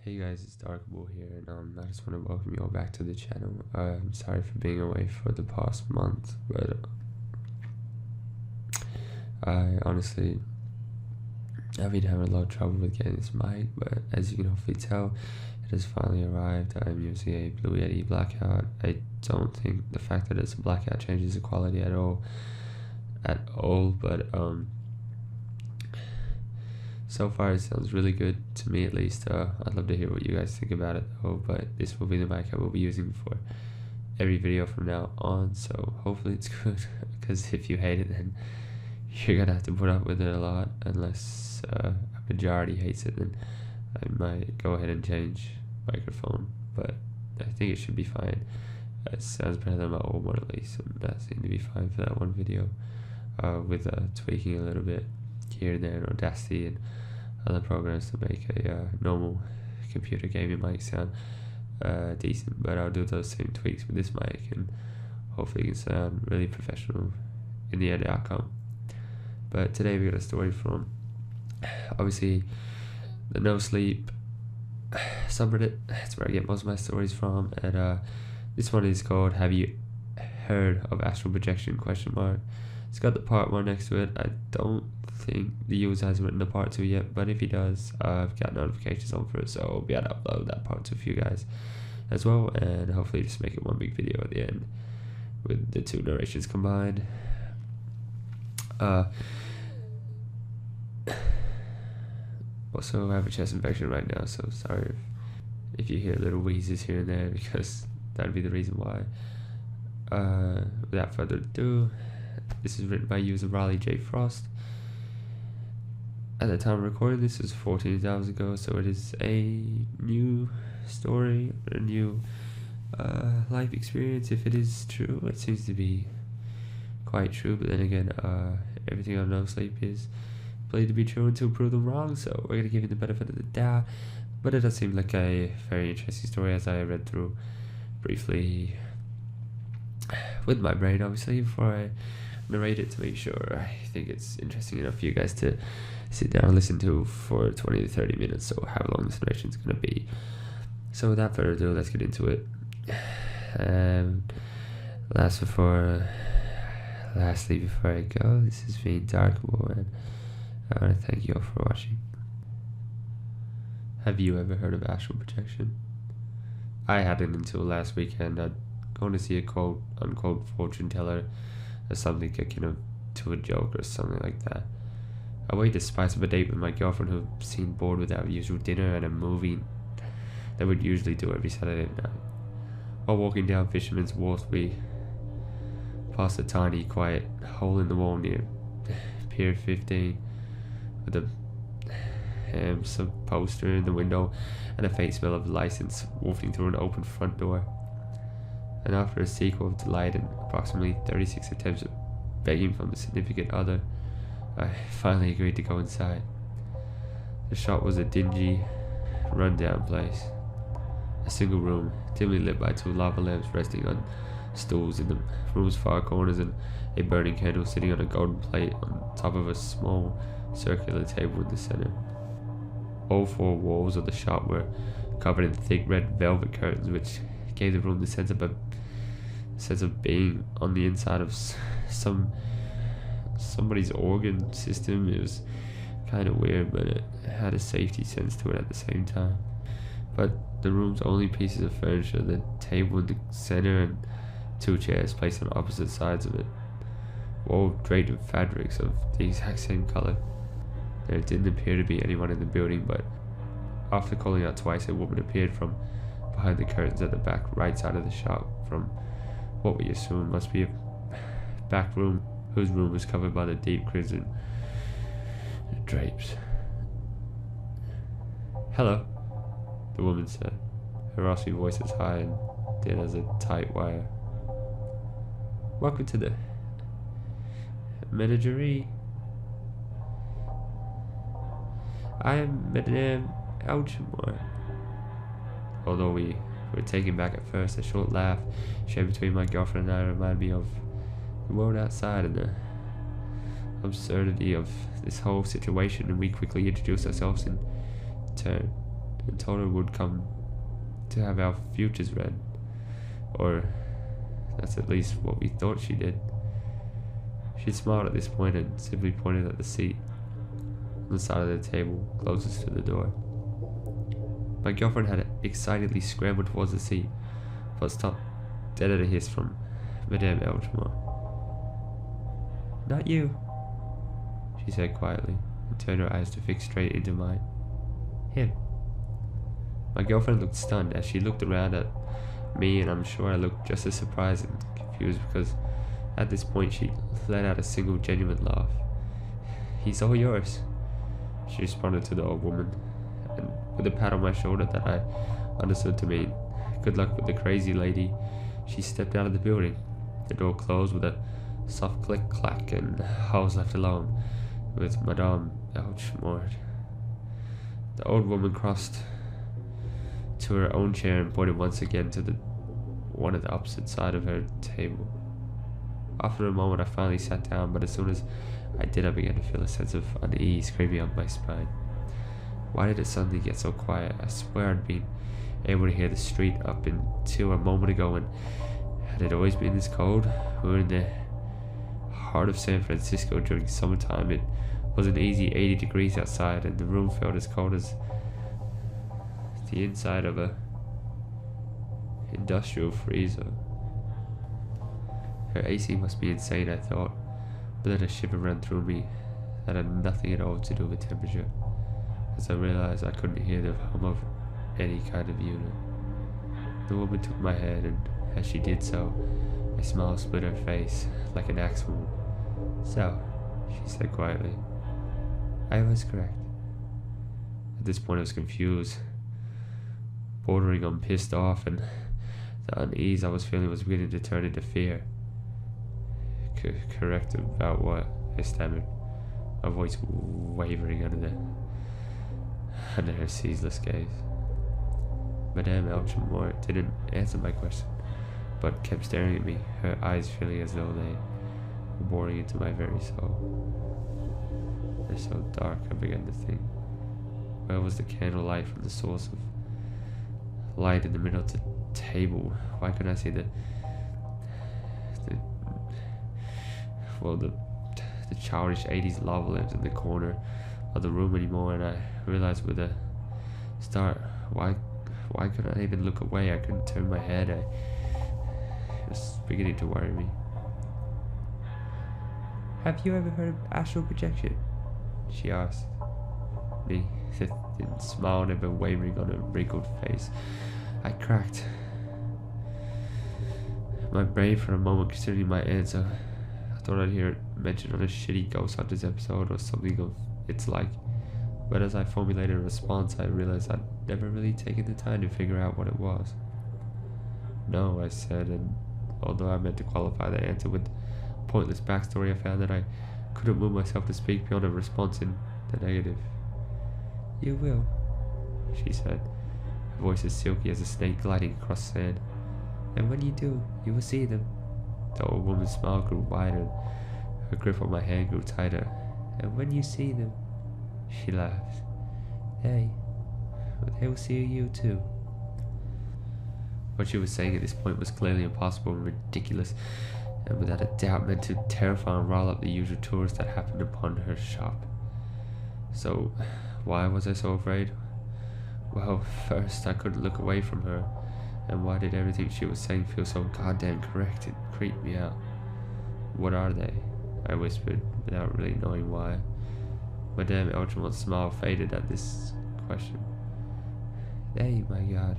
Hey guys, it's Darkable here, and I just want to welcome you all back to the channel. I'm sorry for being away for the past month, but I honestly I've been having a lot of trouble with getting this mic, but as you can hopefully tell, it has finally arrived. I'm using a Blue Yeti blackout. I don't think the fact that it's a blackout changes the quality at all, but so far it sounds really good to me, at least. I'd love to hear what you guys think about it though, but this will be the mic I will be using for every video from now on, so hopefully it's good, because if you hate it then you're gonna have to put up with it a lot, unless a majority hates it, then I might go ahead and change microphone, but I think it should be fine. It sounds better than my old one at least, and that seemed to be fine for that one video, with tweaking a little bit here and there in Audacity and other programs to make a normal computer gaming mic sound decent, but I'll do those same tweaks with this mic and hopefully it can sound really professional in the end outcome. But today we got a story from obviously the No Sleep subreddit. That's where I get most of my stories from, and this one is called "Have You Heard of Astral Projection?" ? It's got the part 1 next to it. I don't think the user has written the part 2 yet, but if he does, I've got notifications on for it, so I'll be able to upload that part 2 for you guys as well, and hopefully just make it one big video at the end with the 2 narrations combined. Also, I have a chest infection right now, so sorry if you hear little wheezes here and there, because that'd be the reason why. Without further ado, this is written by user Riley J. Frost. At the time of recording, this is 14 hours ago, so it is a new story, a new life experience. If it is true, it seems to be quite true, but then again, everything on No Sleep is believed to be true until proven wrong, so we're going to give it the benefit of the doubt. But it does seem like a very interesting story, as I read through briefly with my brain, obviously, before I narrate it, to make sure I think it's interesting enough for you guys to sit down and listen to for 20 to 30 minutes, so how long this narration is going to be. So without further ado, let's get into it. Lastly, before I go, this has been Darkable, and I want to thank you all for watching. Have you ever heard of astral projection? I hadn't until last weekend. I'd gone to see a quote-unquote fortune teller as something akin to a joke or something like that. I waited the spice of a date with my girlfriend, who seemed bored with our usual dinner and a movie that we'd usually do every Saturday night. While walking down Fisherman's Wharf, we passed a tiny, quiet hole in the wall near Pier 15 with a sub poster in the window and a faint smell of license wafting through an open front door. And after a sequel of delight and approximately 36 attempts at begging from the significant other, I finally agreed to go inside. The shop was a dingy, run-down place. A single room, dimly lit by 2 lava lamps resting on stools in the room's far corners, and a burning candle sitting on a golden plate on top of a small circular table in the center. All 4 walls of the shop were covered in thick red velvet curtains, which gave the room the sense of being on the inside of somebody's organ system. It was kind of weird, but it had a safety sense to it at the same time. But the room's only pieces of furniture, the table in the center and 2 chairs placed on opposite sides of it, were all draped in fabrics of the exact same color. There didn't appear to be anyone in the building, but after calling out twice, a woman appeared from behind the curtains at the back right side of the shop, from what we assume must be a back room, whose room was covered by the deep crimson drapes. "Hello," the woman said, her raspy voice as high and thin as a tight wire. "Welcome to the menagerie. I am Madame Alchemore." Although we were taken back at first, a short laugh shared between my girlfriend and I reminded me of the world outside and the absurdity of this whole situation, and we quickly introduced ourselves in turn. and told her we'd come to have our futures read. Or that's at least what we thought she did. She smiled at this point and simply pointed at the seat on the side of the table closest to the door. My girlfriend had excitedly scrambled towards the seat, but stopped dead at a hiss from Madame Elchmore. "Not you," she said quietly, and turned her eyes to fix straight into mine. "Him." My girlfriend looked stunned as she looked around at me, and I'm sure I looked just as surprised and confused because at this point she let out a single genuine laugh. "He's all yours," she responded to the old woman, and with a pat on my shoulder that I understood to mean good luck with the crazy lady, she stepped out of the building. The door closed with a soft click-clack, and I was left alone with Madame Elchmore. The old woman crossed to her own chair and pointed once again to the one at the opposite side of her table. After a moment I finally sat down, but as soon as I did I began to feel a sense of unease creeping up my spine. Why did it suddenly get so quiet? I swear I'd been able to hear the street up until a moment ago, and had it always been this cold? We were in the heart of San Francisco during summertime. It was an easy 80 degrees outside, and the room felt as cold as the inside of a industrial freezer. Her AC must be insane, I thought, but then a shiver ran through me that had nothing at all to do with temperature, as I realized I couldn't hear the hum of any kind of unit. The woman took my hand, and as she did so, a smile split her face like an axe wound. "So," she said quietly, "I was correct." At this point I was confused, bordering on pissed off, and the unease I was feeling was beginning to turn into fear. Correct about what? I stammered, my voice wavering under her ceaseless gaze. Madame Elchmore didn't answer my question, but kept staring at me, her eyes feeling as though they were boring into my very soul. They're so dark, I began to think. Where was the candlelight from the source of light in the middle of the table? Why couldn't I see the childish 80s lava lamps in the corner of the room anymore? And I realized with a start, why couldn't I even look away? I couldn't turn my head. It was beginning to worry me. "Have you ever heard of astral projection?" she asked me, the thin smile never wavering on her wrinkled face. I cracked my brain for a moment considering my answer. I thought I'd hear it mentioned on a shitty Ghost Hunters episode or something of its like, but as I formulated a response I realized I'd never really taken the time to figure out what it was. "No," I said, and although I meant to qualify the answer with pointless backstory, I found that I couldn't move myself to speak beyond a response in the negative. "You will," she said, her voice as silky as a snake gliding across sand. "And when you do, you will see them." The old woman's smile grew wider, and her grip on my hand grew tighter. "And when you see them," she laughed, they will see you too." What she was saying at this point was clearly impossible and ridiculous, and without a doubt meant to terrify and rile up the usual tourists that happened upon her shop. So, why was I so afraid? Well, first, I couldn't look away from her, and why did everything she was saying feel so goddamn correct? It creeped me out. "What are they?" I whispered, without really knowing why. Madame Elchmore's smile faded at this question. "They, my God,"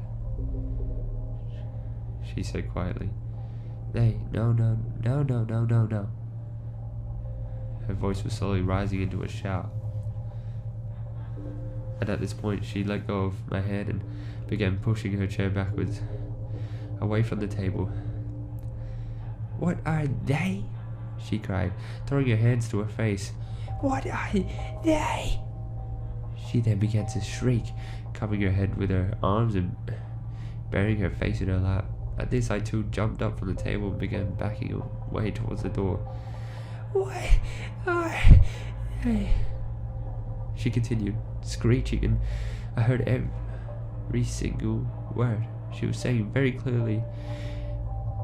she said quietly. "They, no. Her voice was slowly rising into a shout. And at this point she let go of my hand and began pushing her chair backwards, away from the table. "What are they?" she cried, throwing her hands to her face. "What are they?" She then began to shriek, covering her head with her arms and burying her face in her lap. At this I too jumped up from the table and began backing away towards the door. "What are they?" she continued, screeching, and I heard Every single word she was saying very clearly,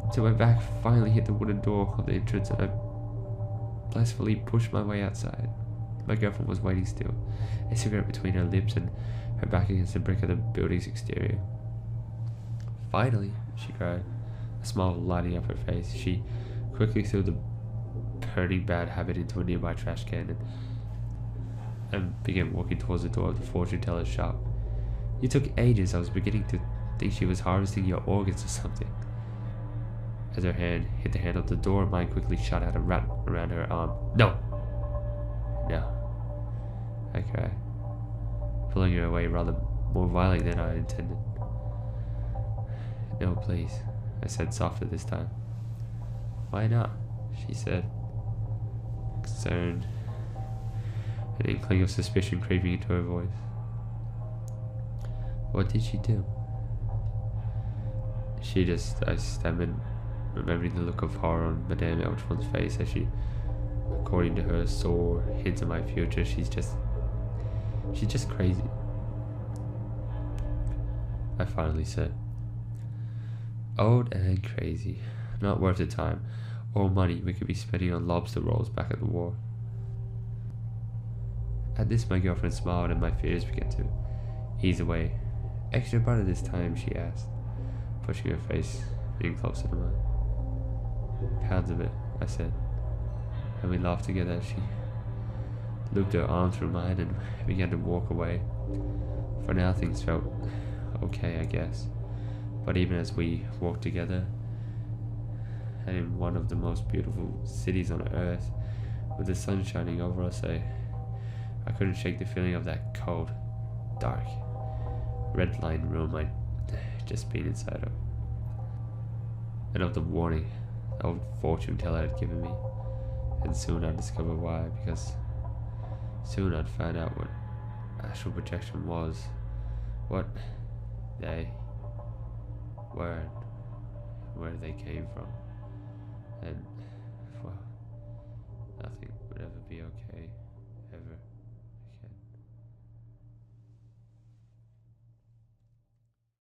until my back finally hit the wooden door of the entrance and I blissfully pushed my way outside. My girlfriend was waiting still, a cigarette between her lips and her back against the brick of the building's exterior. "Finally," she cried, a smile lighting up her face. She quickly threw the burning bad habit into a nearby trash can and began walking towards the door of the fortune teller's shop. "You took ages. I was beginning to think she was harvesting your organs or something." As her hand hit the handle of the door, mine quickly shot out and wrapped around her arm. "No! No!" I cried, pulling her away rather more violently than I intended. "No, please," I said softer this time. "Why not?" she said, concerned, an inkling of suspicion creeping into her voice. "What did she do?" I stammered, remembering the look of horror on Madame Eltron's face as she, according to her, saw hints of my future. She's just crazy, I finally said. "Old and crazy. Not worth the time or money we could be spending on lobster rolls back at the war." At this, my girlfriend smiled and my fears began to ease away. "Extra butter this time?" she asked, pushing her face in closer to mine. "Pounds of it," I said, and we laughed together as she looped her arm through mine and began to walk away. For now, things felt okay, I guess. But even as we walked together, and in one of the most beautiful cities on earth, with the sun shining over us, I couldn't shake the feeling of that cold, dark, red-lined room I'd just been inside of, and of the warning the old fortune teller had given me. And soon I'd discover why, because soon I'd find out what astral projection was, what they were, where they came from, and, well, nothing would ever be okay.